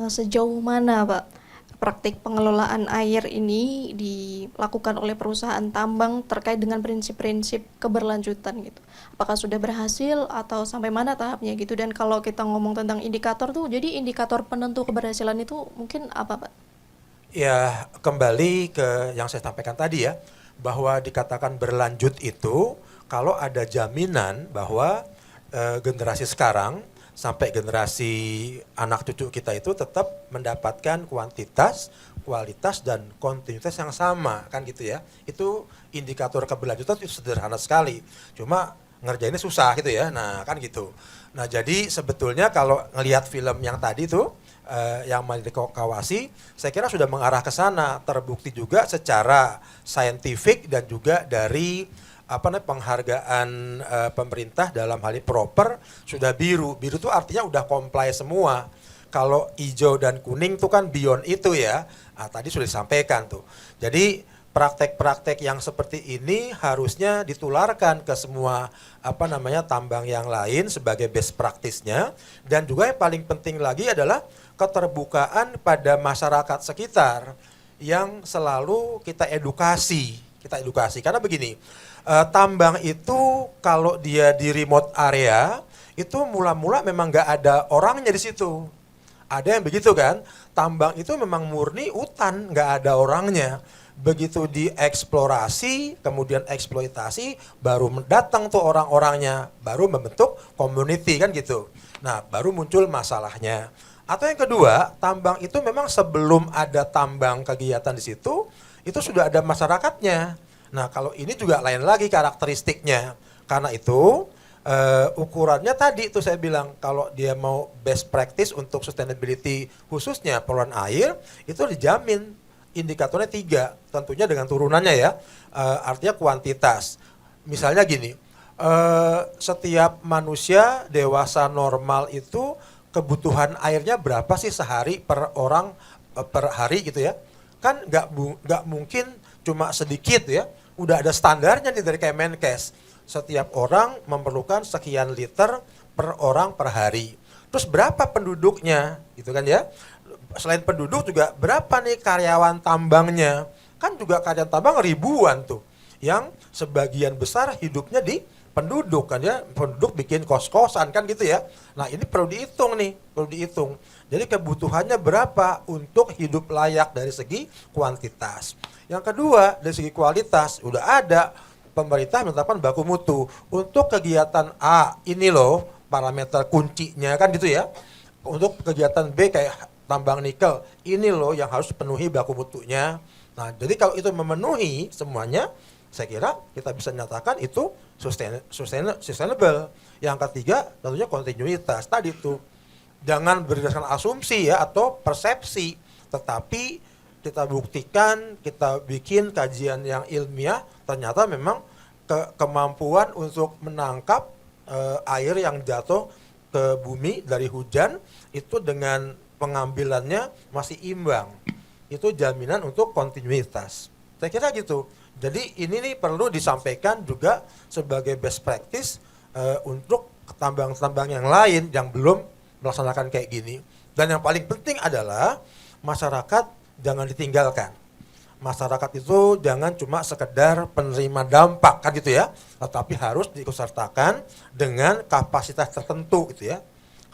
Sejauh mana, Pak, praktik pengelolaan air ini dilakukan oleh perusahaan tambang terkait dengan prinsip-prinsip keberlanjutan gitu? Apakah sudah berhasil atau sampai mana tahapnya gitu? Dan kalau kita ngomong tentang indikator tuh, jadi indikator penentu keberhasilan itu mungkin apa, Pak? Ya, kembali ke yang saya sampaikan tadi ya, bahwa dikatakan berlanjut itu kalau ada jaminan bahwa generasi sekarang sampai generasi anak cucu kita itu tetap mendapatkan kuantitas, kualitas dan kontinuitas yang sama kan gitu ya. Itu indikator keberlanjutan itu sederhana sekali. Cuma ngerjainnya susah gitu ya. Nah, kan gitu. Nah, jadi sebetulnya kalau ngelihat film yang tadi tuh yang Mandiri Kawasi, saya kira sudah mengarah ke sana, terbukti juga secara saintifik dan juga dari penghargaan pemerintah dalam hal ini proper sudah biru. Biru itu artinya udah comply semua. Kalau hijau dan kuning itu kan beyond itu ya. Nah, tadi sudah disampaikan tuh. Jadi praktek-praktek yang seperti ini harusnya ditularkan ke semua tambang yang lain sebagai best practice-nya, dan juga yang paling penting lagi adalah keterbukaan pada masyarakat sekitar yang selalu kita edukasi karena begini, tambang itu kalau dia di remote area itu mula-mula memang nggak ada orangnya di situ. Ada yang begitu kan, tambang itu memang murni hutan, nggak ada orangnya. Begitu dieksplorasi, kemudian eksploitasi, baru datang tuh orang-orangnya, baru membentuk community kan gitu. Nah, baru muncul masalahnya. Atau yang kedua, tambang itu memang sebelum ada tambang kegiatan di situ, itu sudah ada masyarakatnya. Nah, kalau ini juga lain lagi karakteristiknya. Karena itu ukurannya tadi itu saya bilang, kalau dia mau best practice untuk sustainability khususnya pengelolaan air, itu dijamin indikatornya 3, tentunya dengan turunannya ya. Artinya kuantitas. Misalnya gini, setiap manusia dewasa normal itu kebutuhan airnya berapa sih sehari per orang per hari gitu ya? Kan nggak mungkin cuma sedikit ya. Udah ada standarnya nih dari Kemenkes. Setiap orang memerlukan sekian liter per orang per hari. Terus berapa penduduknya gitu kan ya? Selain penduduk juga berapa nih karyawan tambangnya? Kan juga karyawan tambang ribuan tuh. Yang sebagian besar hidupnya di penduduk kan ya, penduduk bikin kos-kosan kan gitu ya. Nah, ini perlu dihitung nih, perlu dihitung. Jadi kebutuhannya berapa untuk hidup layak dari segi kuantitas. Yang kedua, dari segi kualitas udah ada, pemerintah menetapkan baku mutu. Untuk kegiatan A ini loh parameter kuncinya kan gitu ya. Untuk kegiatan B kayak tambang nikel, ini loh yang harus dipenuhi baku mutunya. Nah, jadi kalau itu memenuhi semuanya, saya kira kita bisa nyatakan itu sustainable. Yang ketiga tentunya kontinuitas. Tadi itu jangan berdasarkan asumsi ya atau persepsi, tetapi kita buktikan, kita bikin kajian yang ilmiah, ternyata memang kemampuan untuk menangkap air yang jatuh ke bumi dari hujan itu dengan pengambilannya masih imbang. Itu jaminan untuk kontinuitas. Saya kira gitu. Jadi ini nih perlu disampaikan juga sebagai best practice untuk tambang-tambang yang lain yang belum melaksanakan kayak gini. Dan yang paling penting adalah masyarakat jangan ditinggalkan. Masyarakat itu jangan cuma sekedar penerima dampak kan gitu ya, tetapi harus diikutsertakan dengan kapasitas tertentu gitu ya.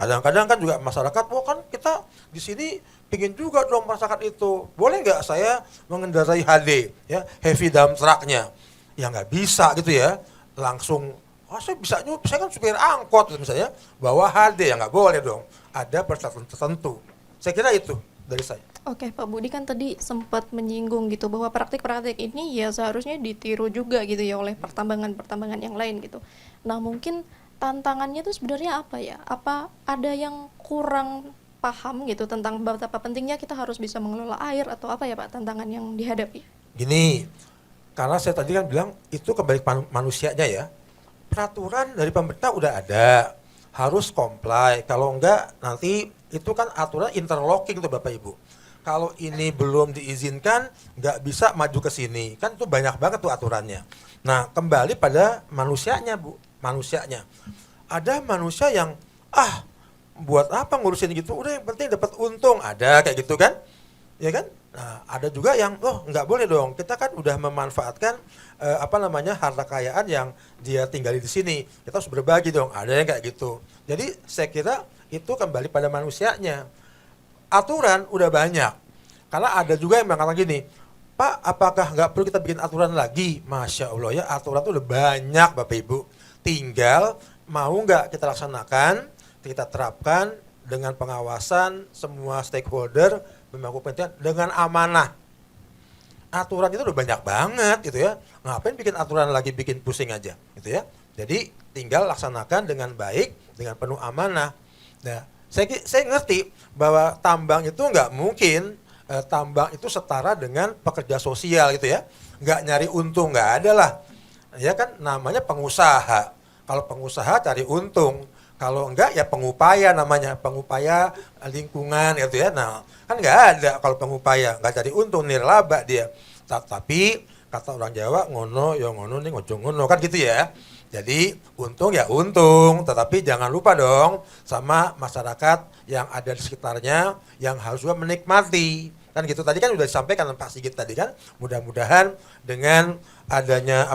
Kadang-kadang kan juga masyarakat, wah kan kita di sini pingin juga dong merasakan itu. Boleh nggak saya mengendarai HD, ya heavy dump trucknya? Ya nggak bisa gitu ya. Langsung, saya bisa juga, saya kan supir angkot gitu misalnya, bawa HD ya nggak boleh dong. Ada persyaratan tertentu. Saya kira itu dari saya. Oke, Pak Budi kan tadi sempat menyinggung gitu bahwa praktik-praktik ini ya seharusnya ditiru juga gitu ya oleh pertambangan-pertambangan yang lain gitu. Nah, mungkin tantangannya itu sebenarnya apa ya? Apa ada yang kurang paham gitu tentang betapa pentingnya kita harus bisa mengelola air atau apa ya Pak tantangan yang dihadapi? Gini, karena saya tadi kan bilang itu kembali manusianya ya. Peraturan dari pemerintah udah ada, harus comply. Kalau enggak nanti itu kan aturan interlocking tuh Bapak Ibu. Kalau ini belum diizinkan, nggak bisa maju ke sini. Kan itu banyak banget tuh aturannya. Nah, kembali pada manusianya, Bu. Manusianya. Ada manusia yang, buat apa ngurusin gitu, udah yang penting dapat untung, ada kayak gitu kan, ya kan. Nah, ada juga yang nggak boleh dong, kita kan udah memanfaatkan harta kekayaan yang dia tinggali di sini, kita harus berbagi dong, ada yang kayak gitu. Jadi saya kira itu kembali pada manusianya. Aturan udah banyak, karena ada juga yang mengatakan gini, Pak, apakah nggak perlu kita bikin aturan lagi? Masya Allah ya, aturan tuh udah banyak Bapak Ibu, tinggal mau nggak kita laksanakan, kita terapkan dengan pengawasan semua stakeholder, pemangku kepentingan dengan amanah. Aturan itu udah banyak banget gitu ya. Ngapain bikin aturan lagi, bikin pusing aja gitu ya. Jadi tinggal laksanakan dengan baik, dengan penuh amanah. Nah, saya ngerti bahwa tambang itu nggak mungkin tambang itu setara dengan pekerja sosial gitu ya. Nggak nyari untung, nggak ada lah. Ya kan namanya pengusaha. Kalau pengusaha cari untung. Kalau enggak ya pengupaya namanya, pengupaya lingkungan gitu ya. Nah, kan enggak ada kalau pengupaya, enggak cari untung, nirlaba dia. Tapi kata orang Jawa, ngono ya ngono nih ngojo ngono kan gitu ya. Jadi untung ya untung, tetapi jangan lupa dong sama masyarakat yang ada di sekitarnya yang harus juga menikmati. Kan gitu tadi kan udah disampaikan Pak Sigit tadi kan, mudah-mudahan dengan adanya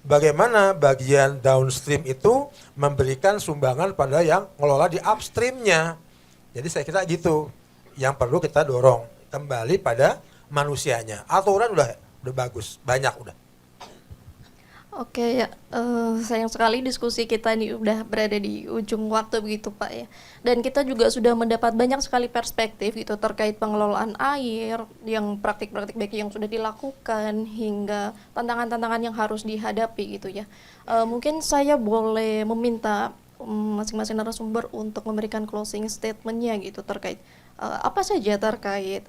bagaimana bagian downstream itu memberikan sumbangan pada yang ngelola di upstreamnya. Jadi saya kira gitu yang perlu kita dorong kembali pada manusianya. Aturan udah bagus, banyak udah. Oke ya, sayang sekali diskusi kita ini udah berada di ujung waktu begitu Pak ya. Dan kita juga sudah mendapat banyak sekali perspektif gitu terkait pengelolaan air, yang praktik-praktik baik yang sudah dilakukan hingga tantangan-tantangan yang harus dihadapi gitu ya. Mungkin saya boleh meminta masing-masing narasumber untuk memberikan closing statement-nya gitu terkait apa saja terkait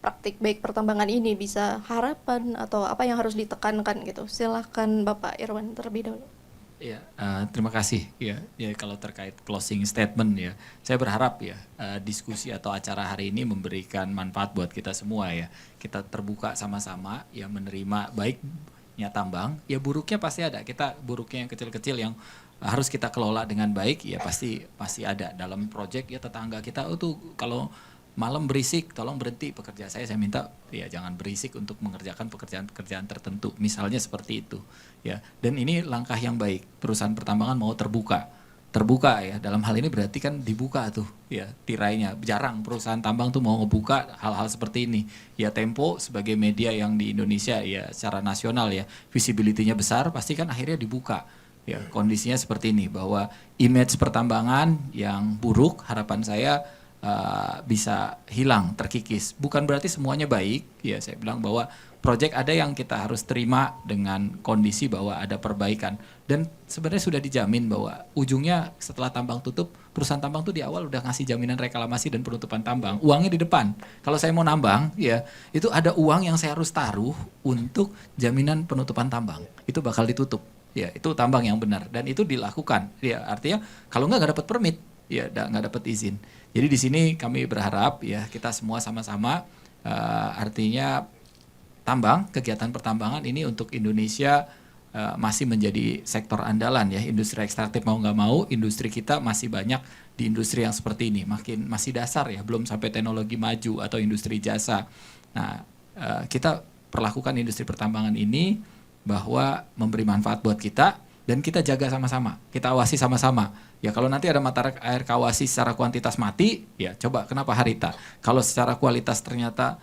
praktik baik pertambangan ini, bisa harapan atau apa yang harus ditekankan gitu. Silahkan Bapak Irwan terlebih dahulu. Ya, terima kasih ya. Ya kalau terkait closing statement ya, saya berharap ya diskusi atau acara hari ini memberikan manfaat buat kita semua ya. Kita terbuka sama-sama ya menerima baiknya tambang, ya buruknya pasti ada. Kita buruknya yang kecil-kecil yang harus kita kelola dengan baik ya pasti ada dalam proyek ya. Tetangga kita tuh kalau malam berisik, tolong berhenti pekerja saya minta ya jangan berisik untuk mengerjakan pekerjaan-pekerjaan tertentu, misalnya seperti itu ya. Dan ini langkah yang baik, perusahaan pertambangan mau terbuka ya, dalam hal ini berarti kan dibuka tuh ya tirainya. Jarang perusahaan tambang tuh mau ngebuka hal-hal seperti ini ya. Tempo sebagai media yang di Indonesia ya secara nasional ya visibility-nya besar, pasti kan akhirnya dibuka ya. Kondisinya seperti ini, bahwa image pertambangan yang buruk harapan saya bisa hilang, terkikis. Bukan berarti semuanya baik, ya saya bilang bahwa proyek ada yang kita harus terima dengan kondisi bahwa ada perbaikan. Dan sebenarnya sudah dijamin bahwa ujungnya setelah tambang tutup, perusahaan tambang tuh di awal udah ngasih jaminan reklamasi dan penutupan tambang. Uangnya di depan. Kalau saya mau nambang, ya itu ada uang yang saya harus taruh untuk jaminan penutupan tambang. Itu bakal ditutup. Ya itu tambang yang benar dan itu dilakukan. Ya artinya kalau nggak dapat permit, ya nggak dapat izin. Jadi di sini kami berharap ya kita semua sama-sama artinya kegiatan pertambangan ini untuk Indonesia masih menjadi sektor andalan ya. Industri ekstraktif mau nggak mau, industri kita masih banyak di industri yang seperti ini. Masih dasar ya, belum sampai teknologi maju atau industri jasa. Nah kita perlakukan industri pertambangan ini bahwa memberi manfaat buat kita dan kita jaga sama-sama, kita awasi sama-sama. Ya kalau nanti ada mata air kawasi secara kuantitas mati, ya coba kenapa Harita? Kalau secara kualitas ternyata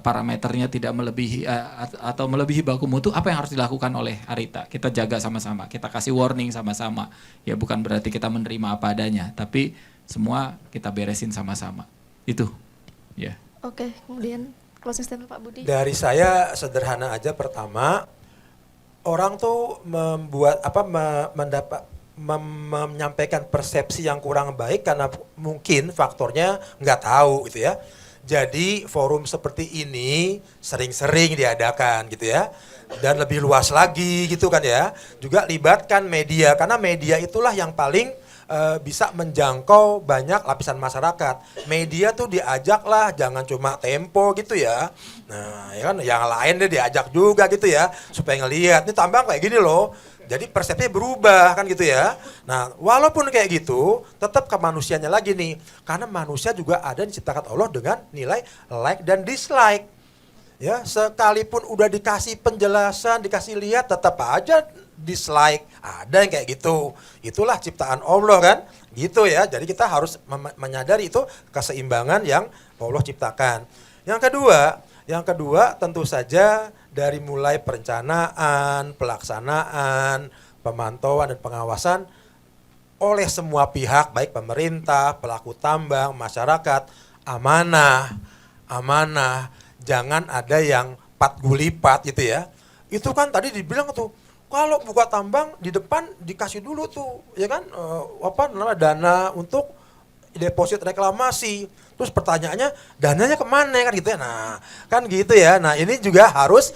parameternya tidak melebihi atau melebihi baku mutu, apa yang harus dilakukan oleh Harita? Kita jaga sama-sama, kita kasih warning sama-sama. Ya bukan berarti kita menerima apa adanya, tapi semua kita beresin sama-sama. Itu, ya. Oke, kemudian closing statement Pak Budi. Dari saya sederhana aja, pertama orang tuh menyampaikan persepsi yang kurang baik karena mungkin faktornya nggak tahu gitu ya. Jadi forum seperti ini sering-sering diadakan gitu ya. Dan lebih luas lagi gitu kan ya. Juga libatkan media karena media itulah yang paling bisa menjangkau banyak lapisan masyarakat. Media tuh diajak lah, jangan cuma Tempo gitu ya. Nah ya kan yang lain deh diajak juga gitu ya supaya ngelihat ini tambang kayak gini loh. Jadi persepsinya berubah kan gitu ya. Nah, walaupun kayak gitu, tetap ke manusianya lagi nih. Karena manusia juga ada diciptakan Allah dengan nilai like dan dislike. Ya, sekalipun udah dikasih penjelasan, dikasih lihat, tetap aja dislike. Ada yang kayak gitu. Itulah ciptaan Allah kan. Gitu ya. Jadi kita harus menyadari itu keseimbangan yang Allah ciptakan. Yang kedua tentu saja dari mulai perencanaan, pelaksanaan, pemantauan dan pengawasan oleh semua pihak, baik pemerintah, pelaku tambang, masyarakat, amanah, jangan ada yang pat gulipat gitu ya. Itu kan tadi dibilang tuh, kalau buka tambang di depan dikasih dulu tuh, ya kan, dana untuk deposit reklamasi. Terus pertanyaannya dananya kemana kan gitu ya. Nah kan gitu ya. Nah ini juga harus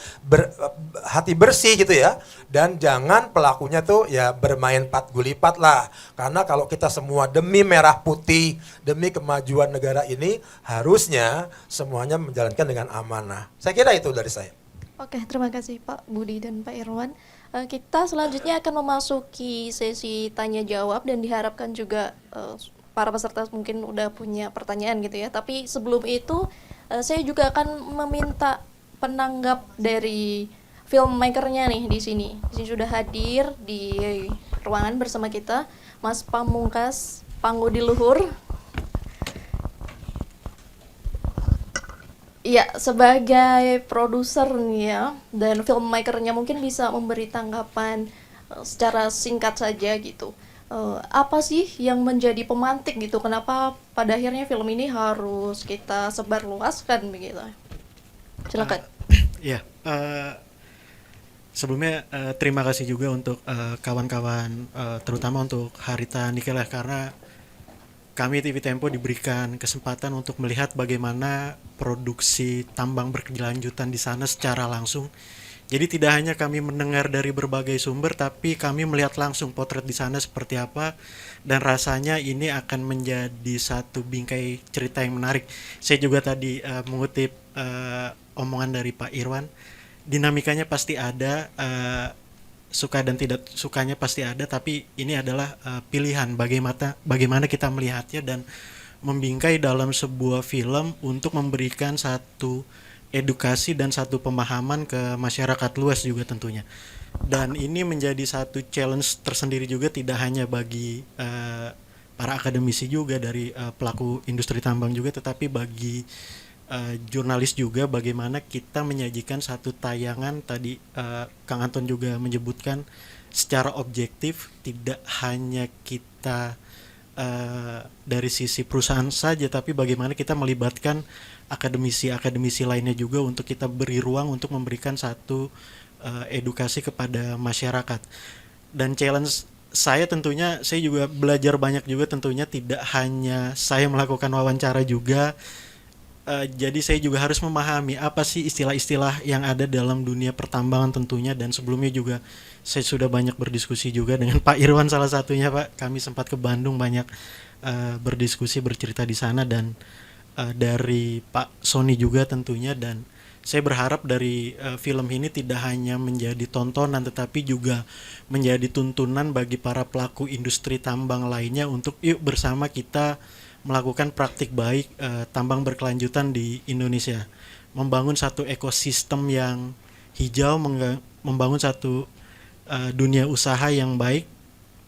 hati bersih gitu ya. Dan jangan pelakunya tuh ya bermain pat gulipat lah. Karena kalau kita semua demi merah putih, demi kemajuan negara ini, harusnya semuanya menjalankan dengan amanah. Saya kira itu dari saya. Oke, terima kasih Pak Budi dan Pak Irwan. Kita selanjutnya akan memasuki sesi tanya jawab dan diharapkan juga para peserta mungkin udah punya pertanyaan gitu ya. Tapi sebelum itu saya juga akan meminta penanggap dari filmmakernya nih di sini. Di sini sudah hadir di ruangan bersama kita Mas Pamungkas Panggudi Luhur. Ya, sebagai produser nih ya dan filmmakernya mungkin bisa memberi tanggapan secara singkat saja gitu. Apa sih yang menjadi pemantik gitu? Kenapa pada akhirnya film ini harus kita sebarluaskan begitu? Silakan. Sebelumnya terima kasih juga untuk kawan-kawan, terutama untuk Harita Nikel ya, karena kami TV Tempo diberikan kesempatan untuk melihat bagaimana produksi tambang berkelanjutan di sana secara langsung. Jadi tidak hanya kami mendengar dari berbagai sumber, tapi kami melihat langsung potret di sana seperti apa, dan rasanya ini akan menjadi satu bingkai cerita yang menarik. Saya juga tadi mengutip omongan dari Pak Irwan, dinamikanya pasti ada, suka dan tidak sukanya pasti ada, tapi ini adalah pilihan bagaimana kita melihatnya dan membingkai dalam sebuah film untuk memberikan satu edukasi dan satu pemahaman ke masyarakat luas juga tentunya. Dan ini menjadi satu challenge tersendiri juga, tidak hanya bagi para akademisi juga dari pelaku industri tambang juga, tetapi bagi jurnalis juga, bagaimana kita menyajikan satu tayangan tadi Kang Anton juga menyebutkan secara objektif, tidak hanya kita dari sisi perusahaan saja, tapi bagaimana kita melibatkan akademisi lainnya juga untuk kita beri ruang untuk memberikan satu edukasi kepada masyarakat. Dan challenge saya tentunya, saya juga belajar banyak juga tentunya, tidak hanya saya melakukan wawancara juga, jadi saya juga harus memahami apa sih istilah-istilah yang ada dalam dunia pertambangan tentunya. Dan sebelumnya juga saya sudah banyak berdiskusi juga dengan Pak Irwan salah satunya Pak, kami sempat ke Bandung banyak berdiskusi, bercerita di sana, dan dari Pak Sony juga tentunya. Dan saya berharap dari film ini tidak hanya menjadi tontonan, tetapi juga menjadi tuntunan bagi para pelaku industri tambang lainnya untuk yuk bersama kita melakukan praktik baik tambang berkelanjutan di Indonesia, membangun satu ekosistem yang hijau, membangun satu dunia usaha yang baik.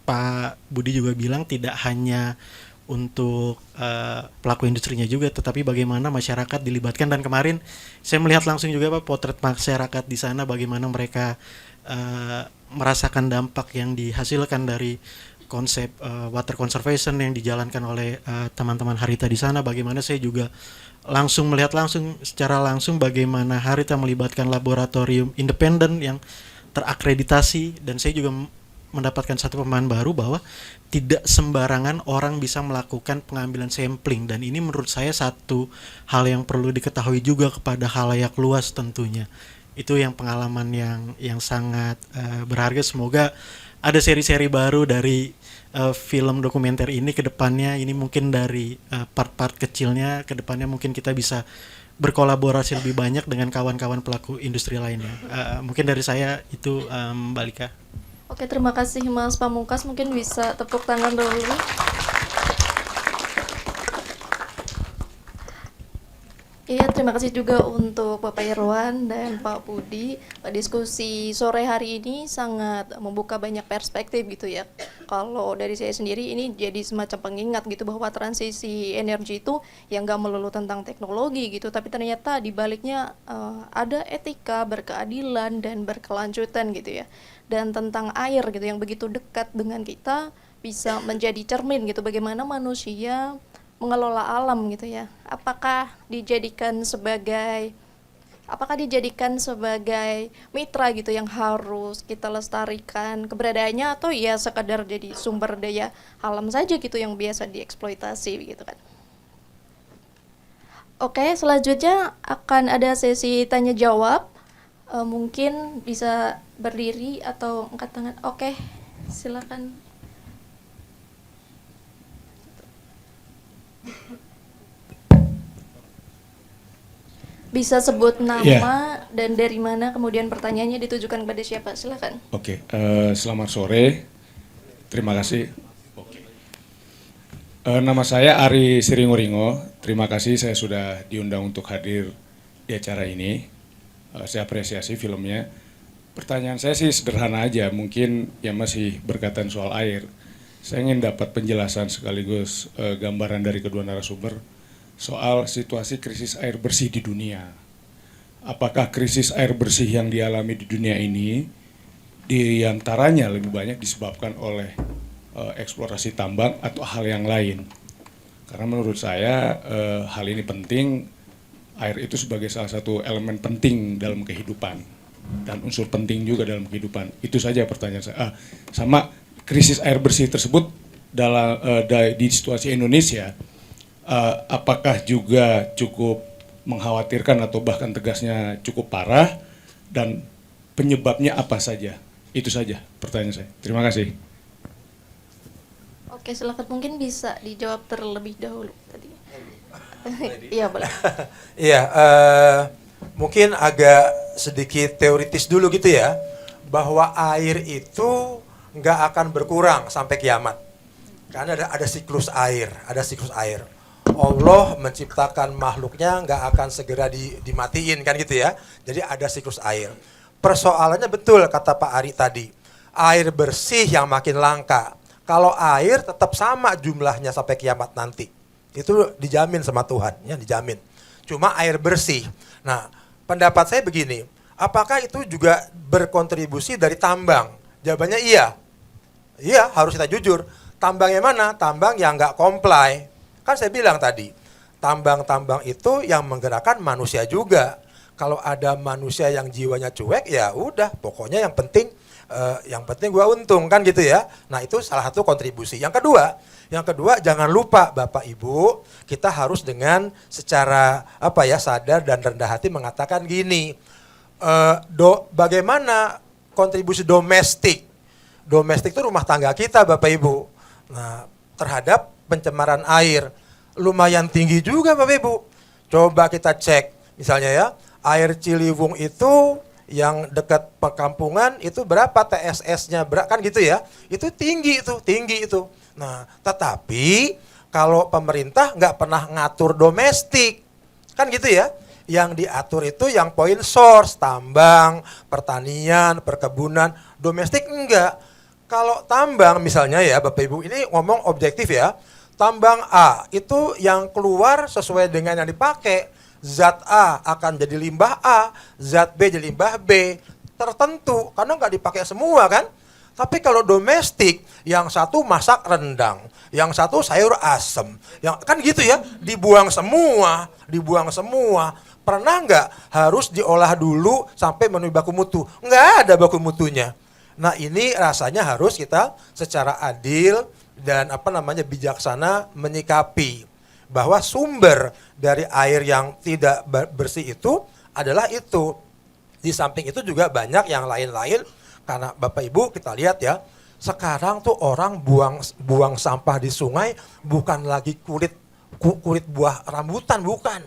Pak Budi juga bilang tidak hanya untuk pelaku industrinya juga, tetapi bagaimana masyarakat dilibatkan. Dan kemarin saya melihat langsung juga Pak potret masyarakat di sana, bagaimana mereka merasakan dampak yang dihasilkan dari konsep water conservation yang dijalankan oleh teman-teman Harita di sana. Bagaimana saya juga langsung melihat secara langsung bagaimana Harita melibatkan laboratorium independen yang terakreditasi, dan saya juga mendapatkan satu pemahaman baru bahwa tidak sembarangan orang bisa melakukan pengambilan sampling, dan ini menurut saya satu hal yang perlu diketahui juga kepada khalayak luas tentunya. Itu yang pengalaman yang sangat berharga. Semoga ada seri-seri baru dari film dokumenter ini ke depannya. Ini mungkin dari part-part kecilnya, ke depannya mungkin kita bisa berkolaborasi lebih banyak dengan kawan-kawan pelaku industri lainnya. Mungkin dari saya itu Mbak Lika. Oke, terima kasih Mas Pamungkas. Mungkin bisa tepuk tangan dulu. Iya, terima kasih juga untuk Bapak Irwan dan Pak Budi. Diskusi sore hari ini sangat membuka banyak perspektif gitu ya. Kalau dari saya sendiri ini jadi semacam pengingat gitu bahwa transisi energi itu yang nggak melulu tentang teknologi gitu, tapi ternyata di baliknya ada etika, berkeadilan dan berkelanjutan gitu ya. Dan tentang air gitu yang begitu dekat dengan kita bisa menjadi cermin gitu bagaimana manusia mengelola alam gitu ya. Apakah dijadikan sebagai mitra gitu yang harus kita lestarikan keberadaannya, atau ya sekadar jadi sumber daya alam saja gitu yang biasa dieksploitasi gitu kan. Oke, selanjutnya akan ada sesi tanya jawab. Mungkin bisa berdiri atau angkat tangan. Oke, silakan. Bisa sebut nama dan dari mana, kemudian pertanyaannya ditujukan kepada siapa, silakan. Oke, selamat sore. Terima kasih. Nama saya Ari Siringoringo. Terima kasih saya sudah diundang untuk hadir di acara ini. Saya apresiasi filmnya. Pertanyaan saya sih sederhana aja, mungkin yang masih berkaitan soal air. Saya ingin dapat penjelasan sekaligus gambaran dari kedua narasumber soal situasi krisis air bersih di dunia. Apakah krisis air bersih yang dialami di dunia ini diantaranya lebih banyak disebabkan oleh eksplorasi tambang atau hal yang lain? Karena menurut saya hal ini penting, air itu sebagai salah satu elemen penting dalam kehidupan dan unsur penting juga dalam kehidupan. Itu saja pertanyaan saya. Sama krisis air bersih tersebut di situasi Indonesia, apakah juga cukup mengkhawatirkan atau bahkan tegasnya cukup parah, dan penyebabnya apa saja? Itu saja pertanyaan saya. Terima kasih. Oke, silakan, mungkin bisa dijawab terlebih dahulu tadi. Iya, boleh. Iya, mungkin agak sedikit teoritis dulu gitu ya, bahwa air itu nggak akan berkurang sampai kiamat. Karena ada siklus air, Allah menciptakan makhluknya nggak akan segera dimatiin kan gitu ya. Jadi ada siklus air. Persoalannya betul kata Pak Ari tadi, air bersih yang makin langka. Kalau air tetap sama jumlahnya sampai kiamat nanti, itu dijamin sama Tuhan, ya dijamin. Cuma air bersih. Nah, pendapat saya begini, apakah itu juga berkontribusi dari tambang? Jawabannya iya. Iya, harus kita jujur. Tambang yang mana? Tambang yang nggak comply. Kan saya bilang tadi, tambang-tambang itu yang menggerakkan manusia juga. Kalau ada manusia yang jiwanya cuek, ya udah, pokoknya yang penting gua untung kan gitu ya. Nah, itu salah satu kontribusi. Yang kedua jangan lupa Bapak Ibu, kita harus dengan secara sadar dan rendah hati mengatakan gini, bagaimana kontribusi domestik? Domestik itu rumah tangga kita Bapak Ibu. Nah, terhadap pencemaran air lumayan tinggi juga Bapak Ibu. Coba kita cek misalnya ya, air Ciliwung itu yang dekat perkampungan itu berapa TSS-nya, kan gitu ya. Itu tinggi itu. Nah, tetapi kalau pemerintah nggak pernah ngatur domestik. Kan gitu ya. Yang diatur itu yang point source, tambang, pertanian, perkebunan, domestik enggak. Kalau tambang misalnya ya Bapak Ibu, ini ngomong objektif ya. Tambang A itu yang keluar sesuai dengan yang dipakai. Zat A akan jadi limbah A, zat B jadi limbah B. Tertentu, karena nggak dipakai semua kan. Tapi kalau domestik, yang satu masak rendang, yang satu sayur asem. Yang, kan gitu ya, dibuang semua. Pernah nggak harus diolah dulu sampai memenuhi baku mutu? Nggak ada baku mutunya. Nah, ini rasanya harus kita secara adil dan bijaksana menyikapi bahwa sumber dari air yang tidak bersih itu adalah itu. Di samping itu juga banyak yang lain-lain, karena Bapak Ibu kita lihat ya, sekarang tuh orang buang sampah di sungai bukan lagi kulit buah rambutan, bukan.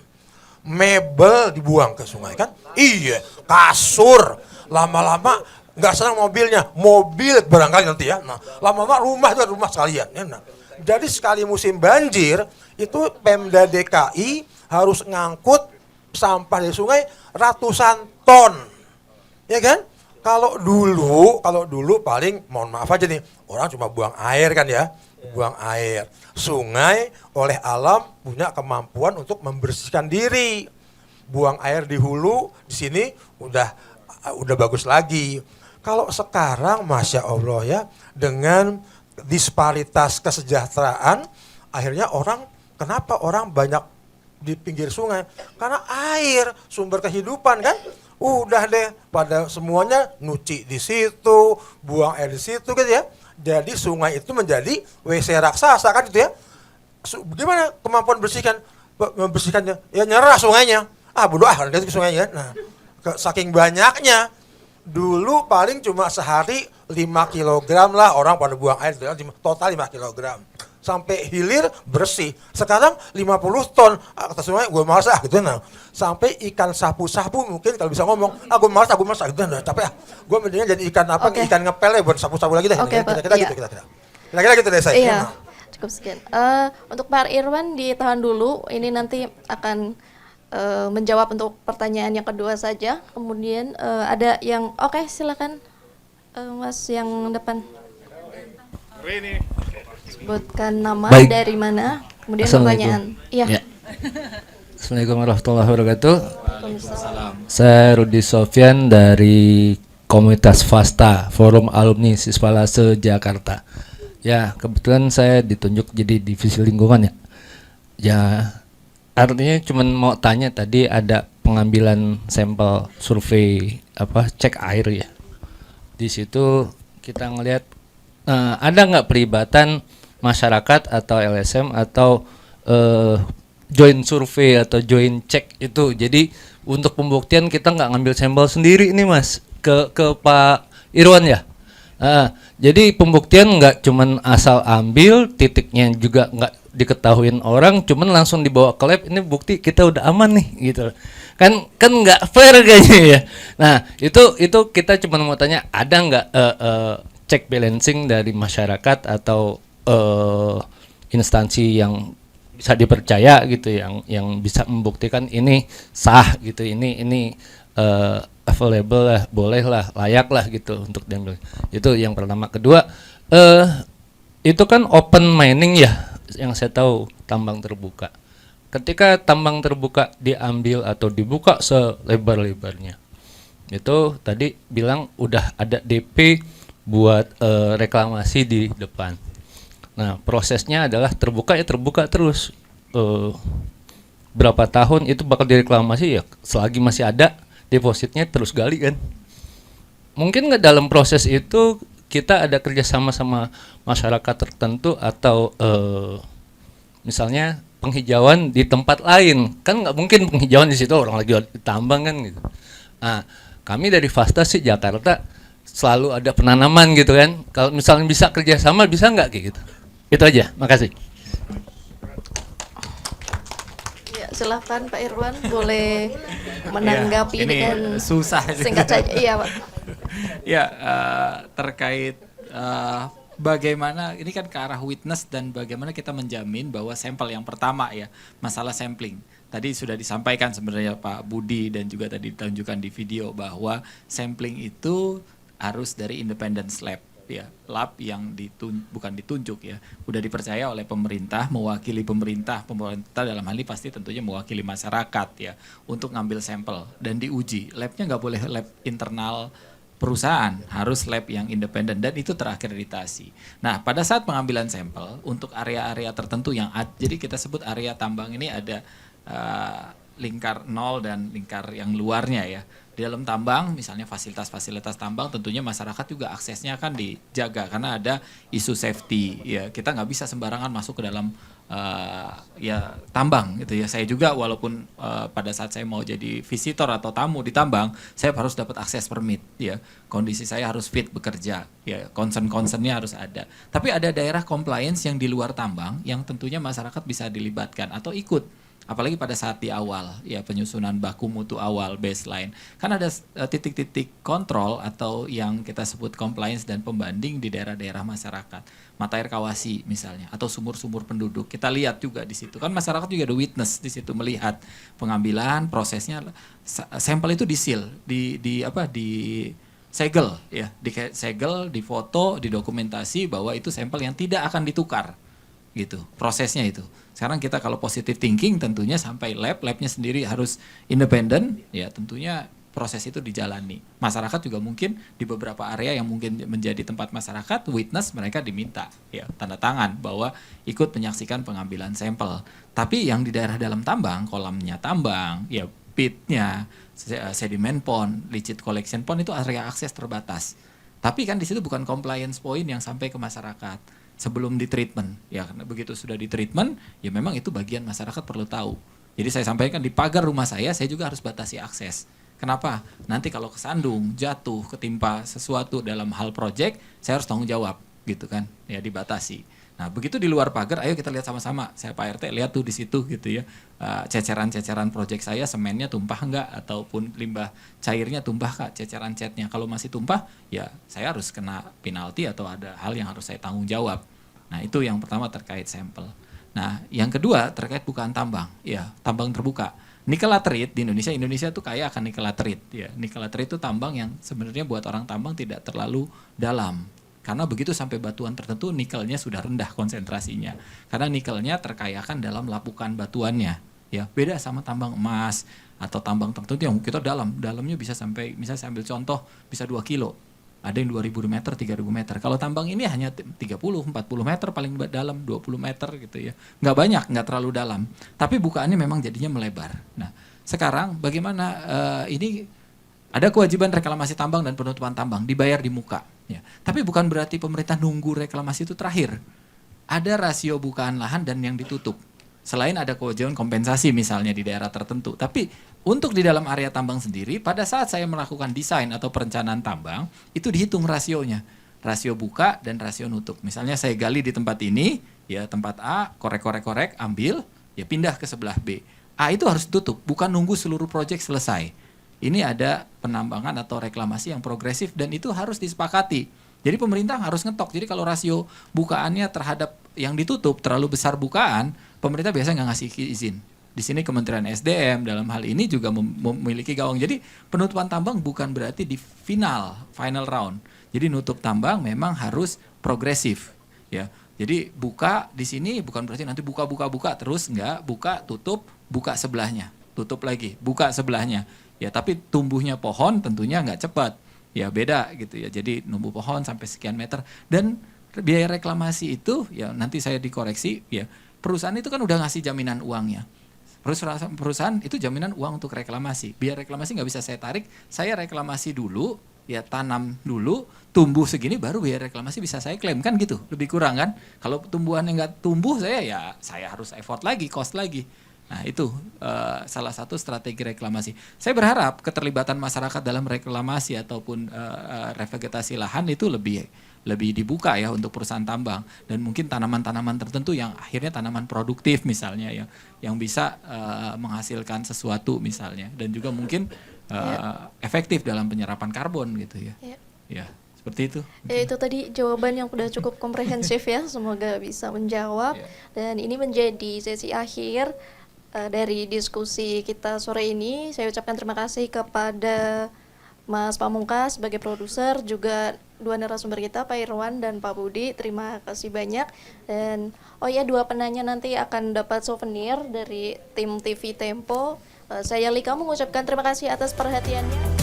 Mebel dibuang ke sungai kan? Iya, kasur. Lama-lama nggak senang mobilnya, mobil barangkali nanti ya. Nah, lama-lama rumah itu rumah sekalian. Ya, nah. Jadi sekali musim banjir itu Pemda DKI harus ngangkut sampah dari sungai ratusan ton, ya kan? Kalau dulu paling mohon maaf aja nih, orang cuma buang air kan ya, buang air. Sungai oleh alam punya kemampuan untuk membersihkan diri. Buang air di hulu, di sini udah bagus lagi. Kalau sekarang Masya Allah ya, dengan disparitas kesejahteraan, akhirnya kenapa orang banyak di pinggir sungai? Karena air, sumber kehidupan kan. Udah deh, pada semuanya nyuci di situ, buang air di situ gitu ya. Jadi sungai itu menjadi WC raksasa kan gitu ya. Gimana kemampuan membersihkannya? Ya nyerah sungainya. Bodoh nanti ke sungainya. Nah, saking banyaknya. Dulu paling cuma sehari 5 kilogram lah orang pada buang air, total 5 kilogram. Sampai hilir bersih. Sekarang 50 ton atas sungai gue malas gitu. Nah, sampai ikan sapu-sapu mungkin kalau bisa ngomong, gue malas gitu. Nah, capek gue mendingan jadi ikan ikan ngepel ya buat sapu-sapu lagi deh. Kira-kira gitu Kira-kira gitu deh saya. Iya. Cukup sekian. Untuk Pak Irwan ditahan dulu. Ini nanti akan menjawab untuk pertanyaan yang kedua saja. Kemudian ada yang silakan Mas yang depan. Sebutkan nama, baik. dari mana, kemudian pertanyaan. Iya. Ya. Assalamualaikum warahmatullahi wabarakatuh. Waalaikumsalam. Saya Rudi Sofyan dari Komunitas FASTA, Forum Alumni Siswalase Jakarta. Ya, kebetulan saya ditunjuk jadi divisi lingkungan ya. Ya, artinya cuman mau tanya, tadi ada pengambilan sampel survei cek air ya. Di situ kita ngelihat ada nggak pelibatan masyarakat atau LSM atau join survei atau join cek itu. Jadi untuk pembuktian kita nggak ngambil sampel sendiri nih Mas ke Pak Irwan ya. Jadi pembuktian nggak cuman asal ambil, titiknya juga nggak diketahuin orang, cuman langsung dibawa ke lab, ini bukti kita udah aman nih gitu. Kan nggak fair kayaknya ya. Nah itu kita cuman mau tanya, ada nggak check balancing dari masyarakat atau instansi yang bisa dipercaya gitu, yang bisa membuktikan ini sah gitu, ini available lah, boleh lah, layak lah gitu untuk diambil. Itu yang pertama. Kedua, itu kan open mining ya, yang saya tahu tambang terbuka. Ketika tambang terbuka diambil atau dibuka selebar-lebarnya, itu tadi bilang udah ada DP buat reklamasi di depan. Nah prosesnya adalah terbuka ya terbuka terus. Berapa tahun itu bakal direklamasi ya, selagi masih ada depositnya terus gali kan. Mungkin nggak dalam proses itu kita ada kerjasama sama masyarakat tertentu atau misalnya penghijauan di tempat lain, kan nggak mungkin penghijauan di situ orang lagi tambang kan gitu. Nah kami dari FASTA sih Jakarta selalu ada penanaman gitu kan. Kalau misalnya bisa kerjasama bisa nggak kayak gitu? Itu aja, makasih. Ya, silahkan Pak Irwan boleh menanggapi ini dengan susah singkat saja. Iya Pak. Ya, terkait bagaimana ini kan ke arah witness dan bagaimana kita menjamin bahwa sampel yang pertama ya, masalah sampling. Tadi sudah disampaikan sebenarnya Pak Budi dan juga tadi ditunjukkan di video bahwa sampling itu harus dari independent lab ya, lab yang bukan ditunjuk ya, udah dipercaya oleh pemerintah, mewakili pemerintah dalam hal ini pasti tentunya mewakili masyarakat ya, untuk ngambil sampel dan diuji. Labnya nggak boleh lab internal perusahaan, harus lab yang independen dan itu terakreditasi. Nah pada saat pengambilan sampel untuk area-area tertentu yang jadi kita sebut area tambang ini ada lingkar 0 dan lingkar yang luarnya ya. Di dalam tambang misalnya fasilitas-fasilitas tambang tentunya masyarakat juga aksesnya akan dijaga karena ada isu safety ya, kita nggak bisa sembarangan masuk ke dalam ya tambang gitu ya. Saya juga walaupun pada saat saya mau jadi visitor atau tamu di tambang, saya harus dapat akses permit ya. Kondisi saya harus fit bekerja ya, concern-concernnya harus ada. Tapi ada daerah compliance yang di luar tambang yang tentunya masyarakat bisa dilibatkan atau ikut apalagi pada saat di awal ya penyusunan baku mutu awal baseline, kan ada titik-titik kontrol atau yang kita sebut compliance dan pembanding di daerah-daerah masyarakat, mata air kawasi misalnya atau sumur-sumur penduduk. Kita lihat juga di situ kan masyarakat juga ada witness di situ, melihat pengambilan prosesnya, sampel itu disil, di segel ya, disegel, difoto, didokumentasi bahwa itu sampel yang tidak akan ditukar gitu prosesnya itu. Sekarang kita kalau positive thinking tentunya sampai labnya sendiri harus independen ya, tentunya proses itu dijalani. Masyarakat juga mungkin di beberapa area yang mungkin menjadi tempat masyarakat, witness mereka diminta ya tanda tangan bahwa ikut menyaksikan pengambilan sampel. Tapi yang di daerah dalam tambang, kolamnya tambang, ya pitnya, sedimen pond, licit collection pond itu area akses terbatas. Tapi kan di situ bukan compliance point yang sampai ke masyarakat sebelum di treatment. Ya karena begitu sudah di treatment, ya memang itu bagian masyarakat perlu tahu. Jadi saya sampaikan di pagar rumah saya juga harus batasi akses. Kenapa? Nanti kalau kesandung, jatuh, ketimpa sesuatu dalam hal proyek, saya harus tanggung jawab, gitu kan? Ya dibatasi. Nah begitu di luar pagar, ayo kita lihat sama-sama. Saya Pak RT lihat tuh di situ gitu ya, ceceran-ceceran proyek saya, semennya tumpah enggak, ataupun limbah cairnya tumpah kak, ceceran catnya. Kalau masih tumpah, ya saya harus kena penalti atau ada hal yang harus saya tanggung jawab. Nah itu yang pertama terkait sampel. Nah yang kedua terkait bukaan tambang, ya tambang terbuka. Nikel laterite di Indonesia tuh kaya akan nikel laterite. Ya, nikel laterite itu tambang yang sebenarnya buat orang tambang tidak terlalu dalam. Karena begitu sampai batuan tertentu nikelnya sudah rendah konsentrasinya. Karena nikelnya terkayakan dalam lapukan batuannya. Ya, beda sama tambang emas atau tambang tertentu yang kita dalamnya bisa sampai, misalnya saya ambil contoh bisa 2 kilo. Ada yang 2.000 meter, 3.000 meter. Kalau tambang ini hanya 30, 40 meter paling dalam, 20 meter gitu ya. Nggak banyak, nggak terlalu dalam. Tapi bukaannya memang jadinya melebar. Nah, sekarang bagaimana ini ada kewajiban reklamasi tambang dan penutupan tambang dibayar di muka. Ya. Tapi bukan berarti pemerintah nunggu reklamasi itu terakhir. Ada rasio bukaan lahan dan yang ditutup. Selain ada kewajiban kompensasi misalnya di daerah tertentu. Tapi untuk di dalam area tambang sendiri, pada saat saya melakukan desain atau perencanaan tambang, itu dihitung rasionya. Rasio buka dan rasio nutup. Misalnya saya gali di tempat ini, ya tempat A, korek, ambil, ya pindah ke sebelah B. A itu harus tutup, bukan nunggu seluruh proyek selesai. Ini ada penambangan atau reklamasi yang progresif dan itu harus disepakati. Jadi pemerintah harus ngetok. Jadi kalau rasio bukaannya terhadap yang ditutup terlalu besar bukaan, pemerintah biasanya nggak ngasih izin. Di sini Kementerian SDM dalam hal ini juga memiliki gawang. Jadi penutupan tambang bukan berarti di final round. Jadi nutup tambang memang harus progresif. Ya. Jadi buka di sini bukan berarti nanti buka terus, enggak, buka tutup, buka sebelahnya, tutup lagi, buka sebelahnya. Ya, tapi tumbuhnya pohon tentunya nggak cepat. Ya beda gitu ya. Jadi numbuh pohon sampai sekian meter dan biaya reklamasi itu ya nanti saya dikoreksi ya. Perusahaan itu kan udah ngasih jaminan uangnya. Perusahaan itu jaminan uang untuk reklamasi. Biar reklamasi nggak bisa saya tarik, saya reklamasi dulu, ya tanam dulu, tumbuh segini baru biaya reklamasi bisa saya klaim kan gitu. Lebih kurang kan? Kalau tumbuhannya nggak tumbuh saya harus effort lagi, cost lagi. Nah itu salah satu strategi reklamasi. Saya berharap keterlibatan masyarakat dalam reklamasi ataupun revegetasi lahan itu lebih dibuka ya untuk perusahaan tambang. Dan mungkin tanaman-tanaman tertentu yang akhirnya tanaman produktif misalnya ya, yang bisa menghasilkan sesuatu misalnya. Dan juga mungkin efektif dalam penyerapan karbon gitu ya. Ya seperti itu. Ya, itu tadi jawaban yang udah cukup komprehensif ya. Semoga bisa menjawab. Dan ini menjadi sesi akhir dari diskusi kita sore ini. Saya ucapkan terima kasih kepada Mas Pamungkas sebagai produser, juga dua narasumber kita Pak Irwan dan Pak Budi. Terima kasih banyak. Dan dua penanya nanti akan dapat souvenir dari tim TV Tempo. Saya Lika mengucapkan terima kasih atas perhatiannya.